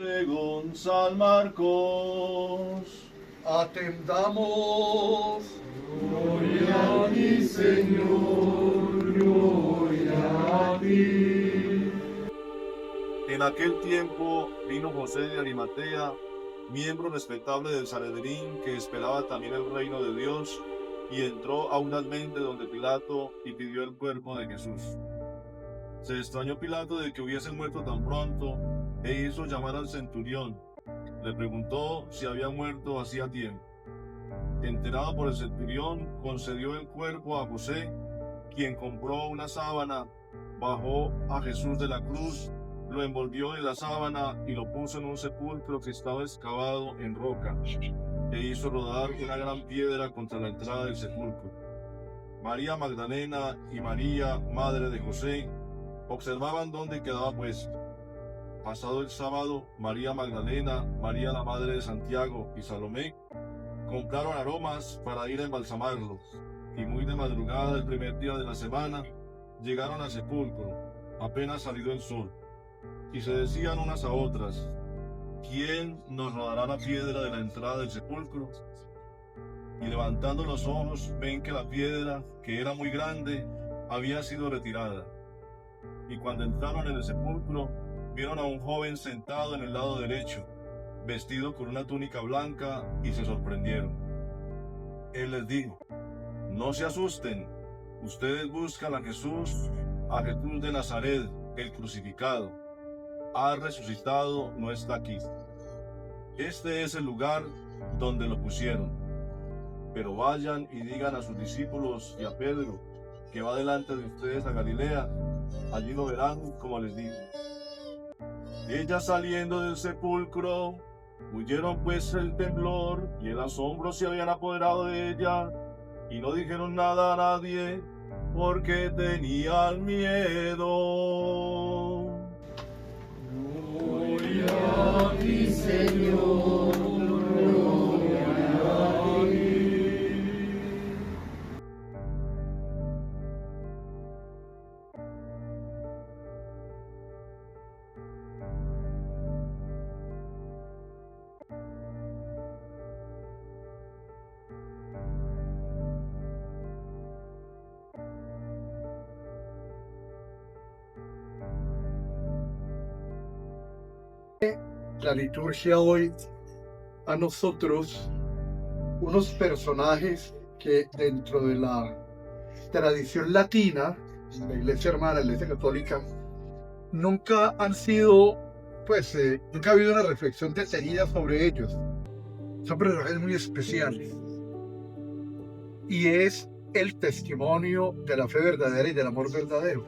Según San Marcos. Atendamos. Gloria a ti, Señor, gloria a ti. En aquel tiempo vino José de Arimatea, miembro respetable del Sanedrín, que esperaba también el reino de Dios, y entró audazmente donde Pilato y pidió el cuerpo de Jesús. Se extrañó Pilato de que hubiese muerto tan pronto, e hizo llamar al centurión. Le preguntó si había muerto hacía tiempo. Enterado por el centurión, concedió el cuerpo a José, quien compró una sábana, bajó a Jesús de la cruz, lo envolvió en la sábana y lo puso en un sepulcro que estaba excavado en roca, e hizo rodar una gran piedra contra la entrada del sepulcro. María Magdalena y María, madre de José, observaban dónde quedaba puesto. Pasado el sábado, María Magdalena, María la madre de Santiago y Salomé compraron aromas para ir a embalsamarlo, y muy de madrugada del primer día de la semana llegaron al sepulcro, apenas salido el sol, y se decían unas a otras: ¿quién nos rodará la piedra de la entrada del sepulcro? Y levantando los ojos ven que la piedra, que era muy grande, había sido retirada. Y cuando entraron en el sepulcro, vieron a un joven sentado en el lado derecho, vestido con una túnica blanca, y se sorprendieron. Él les dijo: no se asusten, ustedes buscan a Jesús de Nazaret, el crucificado. Ha resucitado, no está aquí. Este es el lugar donde lo pusieron. Pero vayan y digan a sus discípulos y a Pedro que va delante de ustedes a Galilea, allí lo verán como les digo. Ellas, saliendo del sepulcro, huyeron pues el temblor y el asombro se habían apoderado de ella, y no dijeron nada a nadie, porque tenían miedo. Gloria a ti, Señor, gloria a ti. La liturgia hoy a nosotros unos personajes que dentro de la tradición latina, la iglesia hermana, la iglesia católica, nunca han sido, nunca ha habido una reflexión detenida sobre ellos. Son personajes muy especiales. Y es el testimonio de la fe verdadera y del amor verdadero.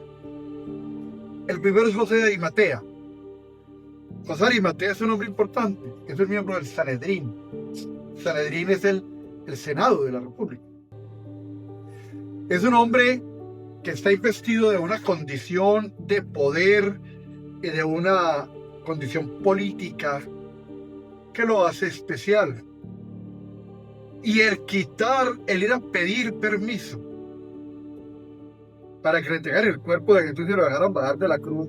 El primero es José de Arimatea. José de Arimatea es un hombre importante, es un miembro del Sanedrín. Sanedrín es el Senado de la República. Es un hombre que está investido de una condición de poder y de una condición política que lo hace especial. Y el ir a pedir permiso para que le entregaran el cuerpo de Jesús y lo dejaran bajar de la cruz,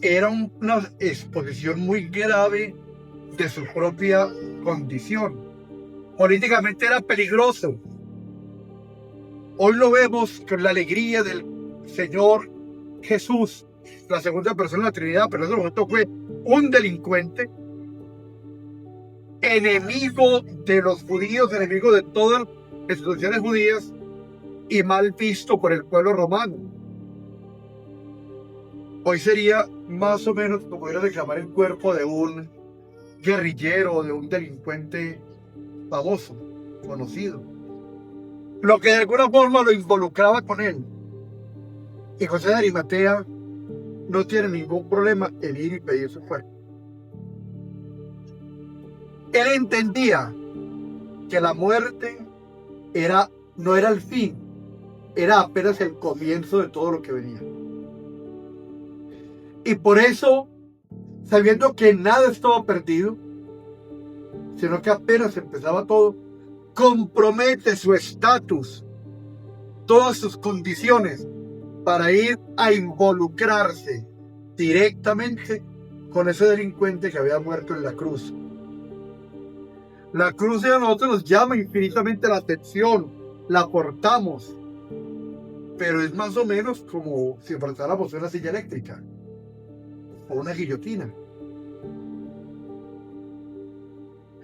era una exposición muy grave de su propia condición. Políticamente era peligroso. Hoy lo vemos con la alegría del Señor Jesús, la segunda persona de la Trinidad, pero en ese momento fue un delincuente, enemigo de los judíos, enemigo de todas las instituciones judías y mal visto por el pueblo romano. Hoy sería más o menos como ir a reclamar el cuerpo de un guerrillero o de un delincuente famoso, conocido. Lo que de alguna forma lo involucraba con él. Y José de Arimatea no tiene ningún problema en ir y pedir su cuerpo. Él entendía que la muerte no era el fin, era apenas el comienzo de todo lo que venía. Y por eso, sabiendo que nada estaba perdido, sino que apenas empezaba todo, compromete su estatus, todas sus condiciones, para ir a involucrarse directamente con ese delincuente que había muerto en la cruz. La cruz a nosotros nos llama infinitamente la atención, la portamos, pero es más o menos como si portáramos una silla eléctrica o una guillotina.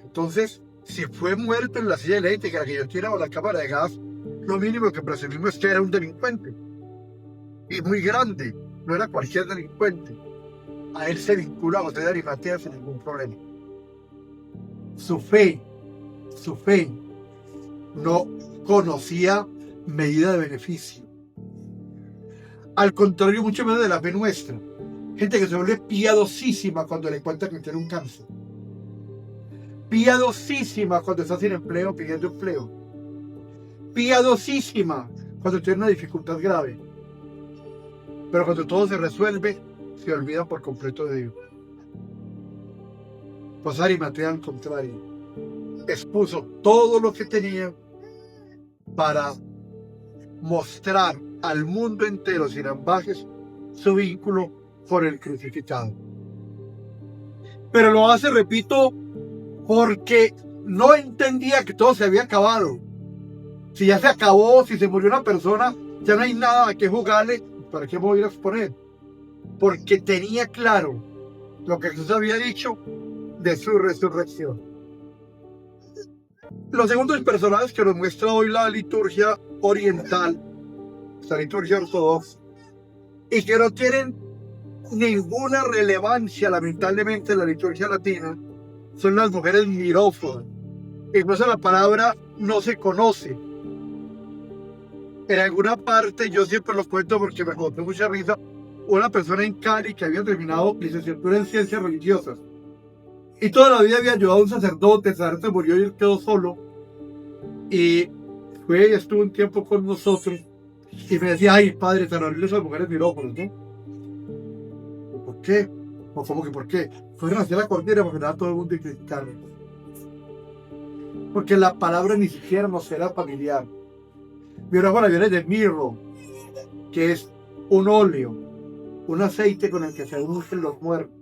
Entonces, si fue muerto en la silla eléctrica, la guillotina o la cámara de gas, lo mínimo que presumimos es que era un delincuente. Y muy grande, no era cualquier delincuente. A él se vincula a José de Arimatea sin ningún problema. Su fe no conocía medida de beneficio. Al contrario, mucho menos de la fe nuestra. Gente que se vuelve piadosísima cuando le cuentan que tiene un cáncer. Piadosísima cuando está sin empleo pidiendo empleo. Piadosísima cuando tiene una dificultad grave. Pero cuando todo se resuelve, se olvida por completo de Dios. Pues Arimatea, al contrario, expuso todo lo que tenía para mostrar al mundo entero, sin ambajes, su vínculo con el crucificado. Pero lo hace, repito, porque no entendía que todo se había acabado. Si ya se acabó, si se murió una persona, ya no hay nada a qué jugarle. ¿Para qué me voy a ir a exponer? Porque tenía claro lo que Jesús había dicho de su resurrección. Los segundos personajes que nos muestra hoy la liturgia oriental, la liturgia ortodoxa, y que no tienen ninguna relevancia, lamentablemente, en la liturgia latina, son las mujeres mirófonas. Incluso la palabra no se conoce. En alguna parte, yo siempre lo cuento porque me causó mucha risa, una persona en Cali que había terminado licenciatura en ciencias religiosas y toda la vida había ayudado a un sacerdote, el sacerdote murió y él quedó solo, y fue y estuvo un tiempo con nosotros y me decía: ay, padre, tan horribles esas mujeres mirófonas, ¿no? ¿Por qué? ¿O cómo que por qué? Fueron hacia la cordillera porque nada, todo el mundo criticaron. Porque la palabra ni siquiera nos era familiar. Mirófana viene de mirro, que es un óleo, un aceite con el que se ungen los muertos.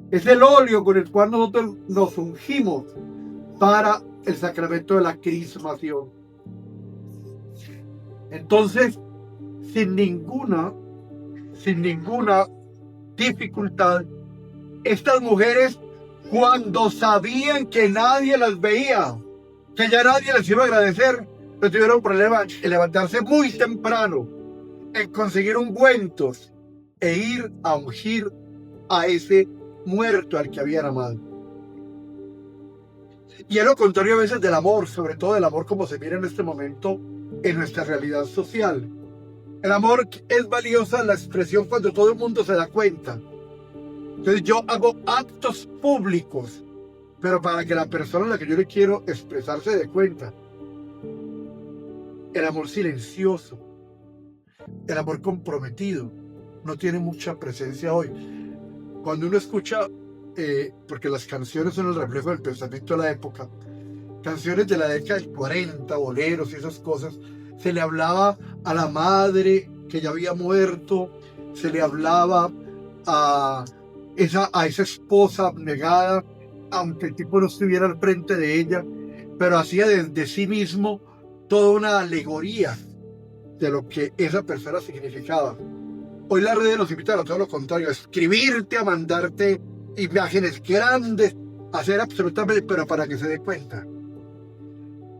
Es el óleo con el cual nosotros nos ungimos para el sacramento de la crismación. Entonces, sin ninguna dificultad, estas mujeres, cuando sabían que nadie las veía, que ya nadie les iba a agradecer, no tuvieron problema en levantarse muy temprano, en conseguir ungüentos e ir a ungir a ese muerto al que habían amado. Y es lo contrario a veces del amor, sobre todo del amor como se mira en este momento en nuestra realidad social. El amor es valiosa la expresión cuando todo el mundo se da cuenta. Entonces yo hago actos públicos, pero para que la persona a la que yo le quiero expresar se dé cuenta. El amor silencioso, el amor comprometido, no tiene mucha presencia hoy. Cuando uno escucha, porque las canciones son el reflejo del pensamiento de la época, canciones de la década del 40, boleros y esas cosas, se le hablaba a la madre que ya había muerto, se le hablaba a esa esposa abnegada, aunque el tipo no estuviera al frente de ella, pero hacía de sí mismo toda una alegoría de lo que esa persona significaba. Hoy las redes nos invitan a todo lo contrario, a escribirte, a mandarte imágenes grandes, a hacer absolutamente, pero para que se dé cuenta.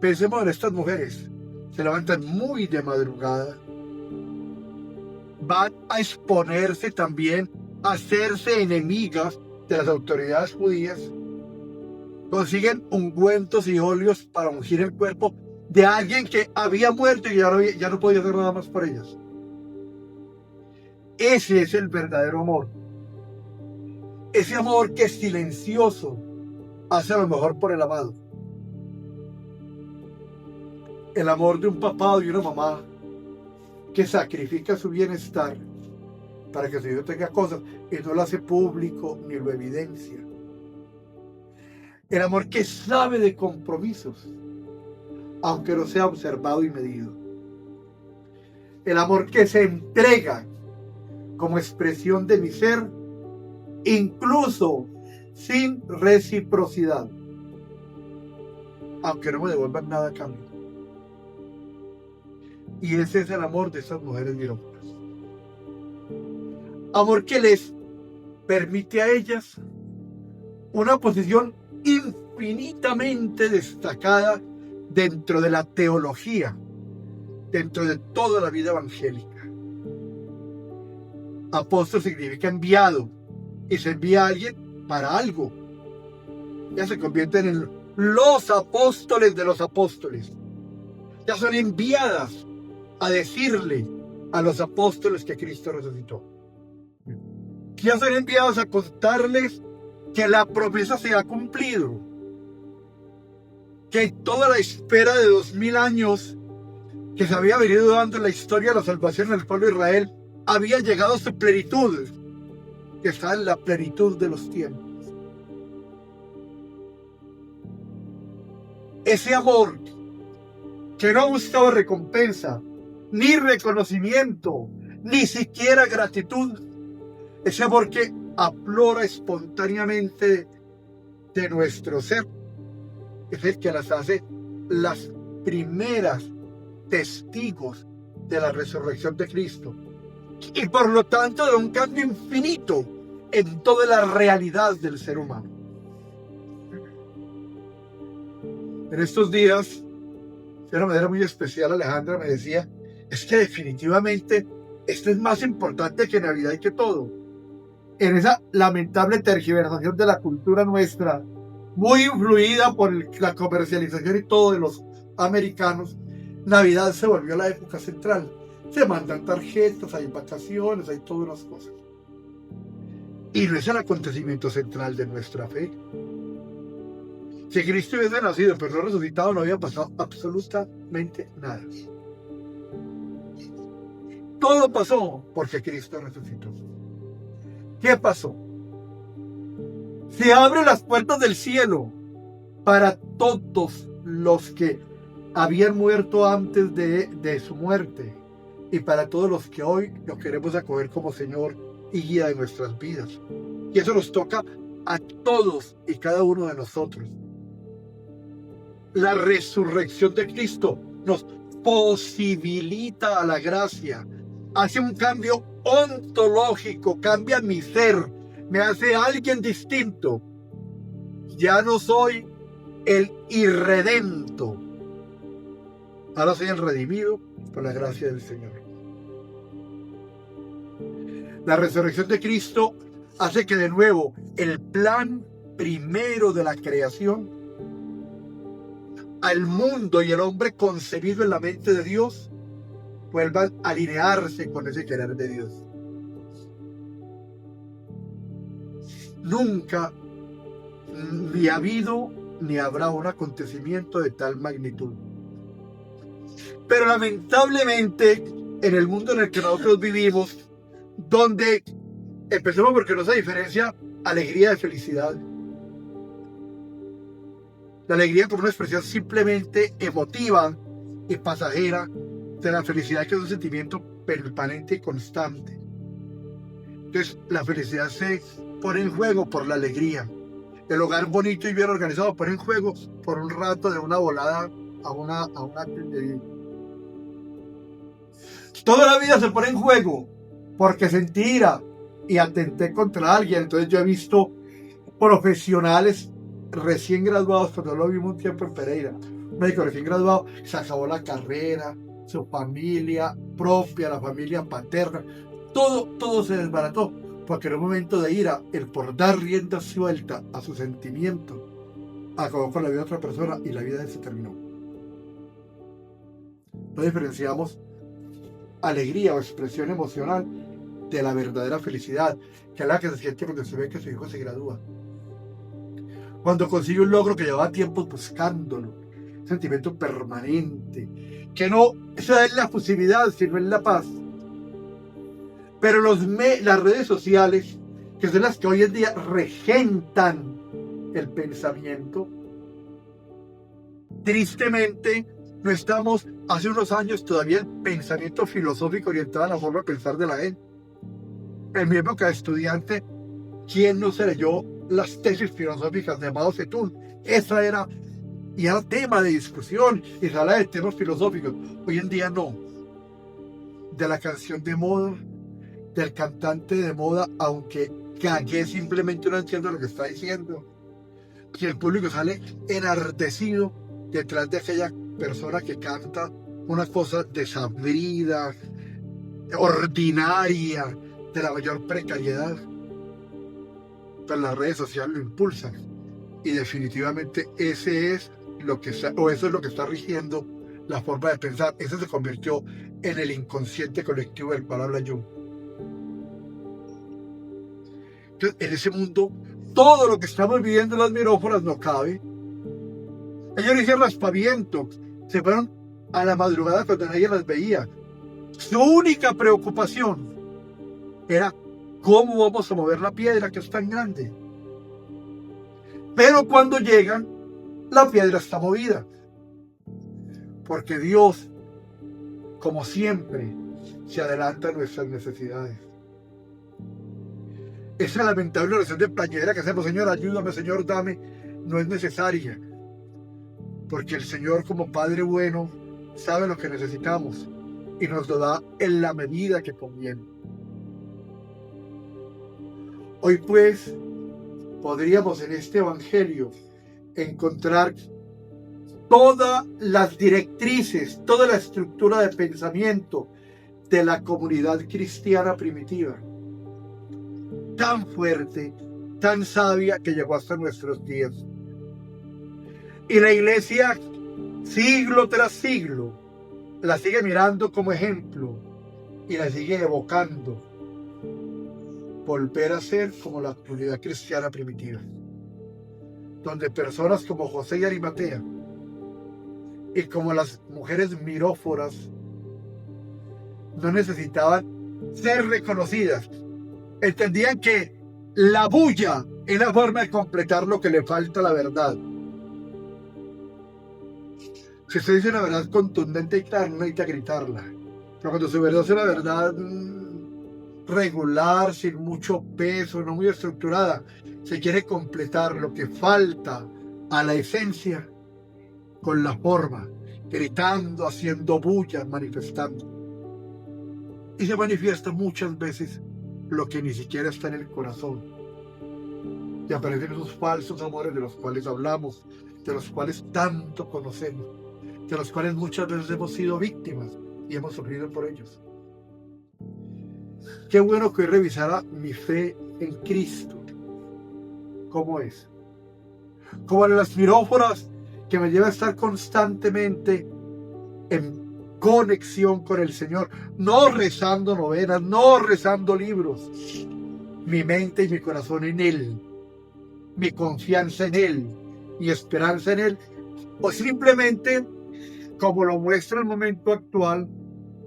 Pensemos en estas mujeres, se levantan muy de madrugada, van a exponerse también, a hacerse enemigas de las autoridades judías, consiguen ungüentos y óleos para ungir el cuerpo de alguien que había muerto y ya no podía hacer nada más por ellas. Ese es el verdadero amor. Ese amor que es silencioso hace lo mejor por el amado. El amor de un papá o de una mamá que sacrifica su bienestar para que su hijo tenga cosas y no lo hace público ni lo evidencia. El amor que sabe de compromisos, aunque no sea observado y medido. El amor que se entrega como expresión de mi ser incluso sin reciprocidad, aunque no me devuelvan nada a cambio. Y ese es el amor de esas mujeres mirocuras. Amor que les permite a ellas una posición infinitamente destacada dentro de la teología, dentro de toda la vida evangélica. Apóstol significa enviado, y se envía a alguien para algo. Ya se convierten en los apóstoles de los apóstoles. Ya son enviadas a decirle a los apóstoles que Cristo resucitó. Ya son enviados a contarles que la promesa se ha cumplido, que toda la espera de 2000 años que se había venido dando en la historia de la salvación del pueblo de Israel había llegado a su plenitud, que está en la plenitud de los tiempos. Ese amor que no buscaba recompensa, ni reconocimiento, ni siquiera gratitud, ese amor que aflora espontáneamente de nuestro ser, es el que las hace las primeras testigos de la resurrección de Cristo, y por lo tanto de un cambio infinito en toda la realidad del ser humano. En estos días, de una manera muy especial, Alejandra me decía, es que definitivamente esto es más importante que Navidad y que todo. En esa lamentable tergiversación de la cultura nuestra, muy influida por la comercialización y todo de los americanos, Navidad se volvió la época central. Se mandan tarjetas, hay vacaciones, hay todas las cosas. Y no es el acontecimiento central de nuestra fe. Si Cristo hubiese nacido pero no resucitado, no había pasado absolutamente nada. Todo pasó porque Cristo resucitó. ¿Qué pasó? Se abren las puertas del cielo para todos los que habían muerto antes de su muerte y para todos los que hoy lo queremos acoger como Señor y guía de nuestras vidas. Y eso nos toca a todos y cada uno de nosotros. La resurrección de Cristo nos posibilita a la gracia, hace un cambio ontológico, cambia mi ser, me hace alguien distinto. Ya no soy el irredento, ahora soy el redimido por la gracia del Señor. La resurrección de Cristo hace que de nuevo el plan primero de la creación, al mundo y el hombre concebido en la mente de Dios, vuelvan a alinearse con ese querer de Dios. Nunca ni ha habido ni habrá un acontecimiento de tal magnitud. Pero lamentablemente, en el mundo en el que nosotros vivimos, donde empecemos porque no se diferencia alegría de felicidad. La alegría como una expresión simplemente emotiva y pasajera de la felicidad, que es un sentimiento permanente y constante. Entonces la felicidad se pone en juego por la alegría. El hogar bonito y bien organizado pone en juego por un rato de una volada a una toda la vida se pone en juego porque sentí ira y atenté contra alguien. Entonces yo he visto profesionales recién graduados, pero lo vimos un tiempo en Pereira, un médico recién graduado, se acabó la carrera, su familia propia, la familia paterna, todo se desbarató, porque en un momento de ira, el por dar rienda suelta a su sentimiento, acabó con la vida de otra persona y la vida de él se terminó. No diferenciamos alegría o expresión emocional de la verdadera felicidad, que es la que se siente cuando se ve que su hijo se gradúa, cuando consigue un logro que llevaba tiempo buscándolo, un sentimiento permanente, que no eso es la fusividad, sino es la paz. Pero las redes sociales, que son las que hoy en día regentan el pensamiento, tristemente no estamos, hace unos años todavía el pensamiento filosófico orientado a la forma de pensar de la gente. En mi época de estudiante, ¿Quién no se leyó las tesis filosóficas de Mao Zedong? Esa era, y era tema de discusión, y se habla de temas filosóficos. Hoy en día no. De la canción de moda, del cantante de moda, aunque cagué, simplemente no entiendo lo que está diciendo. Y el público sale enardecido detrás de aquella persona que canta una cosa desabrida, ordinaria, de la mayor precariedad. Pero las redes sociales lo impulsan. Y definitivamente ese es lo que está, o eso es lo que está rigiendo la forma de pensar. Eso se convirtió en el inconsciente colectivo del cual habla Jung. Entonces, en ese mundo, todo lo que estamos viviendo en las miróforas no cabe. Ellos hicieron aspaviento, se fueron a la madrugada cuando nadie las veía. Su única preocupación era cómo vamos a mover la piedra que es tan grande. Pero cuando llegan, la piedra está movida. Porque Dios, como siempre, se adelanta a nuestras necesidades. Esa lamentable oración de plañidera que hacemos, Señor, ayúdame, Señor, dame, no es necesaria. Porque el Señor, como Padre bueno, sabe lo que necesitamos y nos lo da en la medida que conviene. Hoy pues podríamos en este Evangelio encontrar todas las directrices, toda la estructura de pensamiento de la comunidad cristiana primitiva, tan fuerte, tan sabia que llegó hasta nuestros días. Y la Iglesia, siglo tras siglo, la sigue mirando como ejemplo y la sigue evocando. Volver a ser como la comunidad cristiana primitiva, donde personas como José y Arimatea y como las mujeres miróforas no necesitaban ser reconocidas. Entendían que la bulla es la forma de completar lo que le falta a la verdad. Si usted dice una verdad contundente y clara, no necesita gritarla. Pero cuando su verdad es una verdad regular, sin mucho peso, no muy estructurada, se quiere completar lo que falta a la esencia con la forma, gritando, haciendo bullas, manifestando. Y se manifiesta muchas veces lo que ni siquiera está en el corazón. Y aparecen esos falsos amores de los cuales hablamos, de los cuales tanto conocemos, de los cuales muchas veces hemos sido víctimas y hemos sufrido por ellos. Qué bueno que hoy revisara mi fe en Cristo. ¿Cómo es? Como en las miróforas que me lleva a estar constantemente en conexión con el Señor, no rezando novenas, no rezando libros. Mi mente y mi corazón en Él, mi confianza en Él, mi esperanza en Él, o simplemente, como lo muestra el momento actual,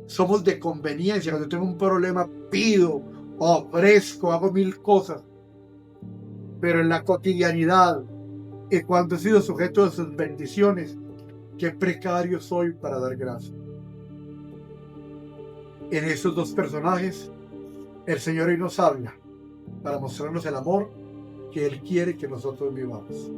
somos de conveniencia. Cuando tengo un problema, pido, ofrezco, hago mil cosas. Pero en la cotidianidad, y cuando he sido sujeto de sus bendiciones, qué precario soy para dar gracias. En esos dos personajes, el Señor hoy nos habla para mostrarnos el amor que Él quiere que nosotros vivamos.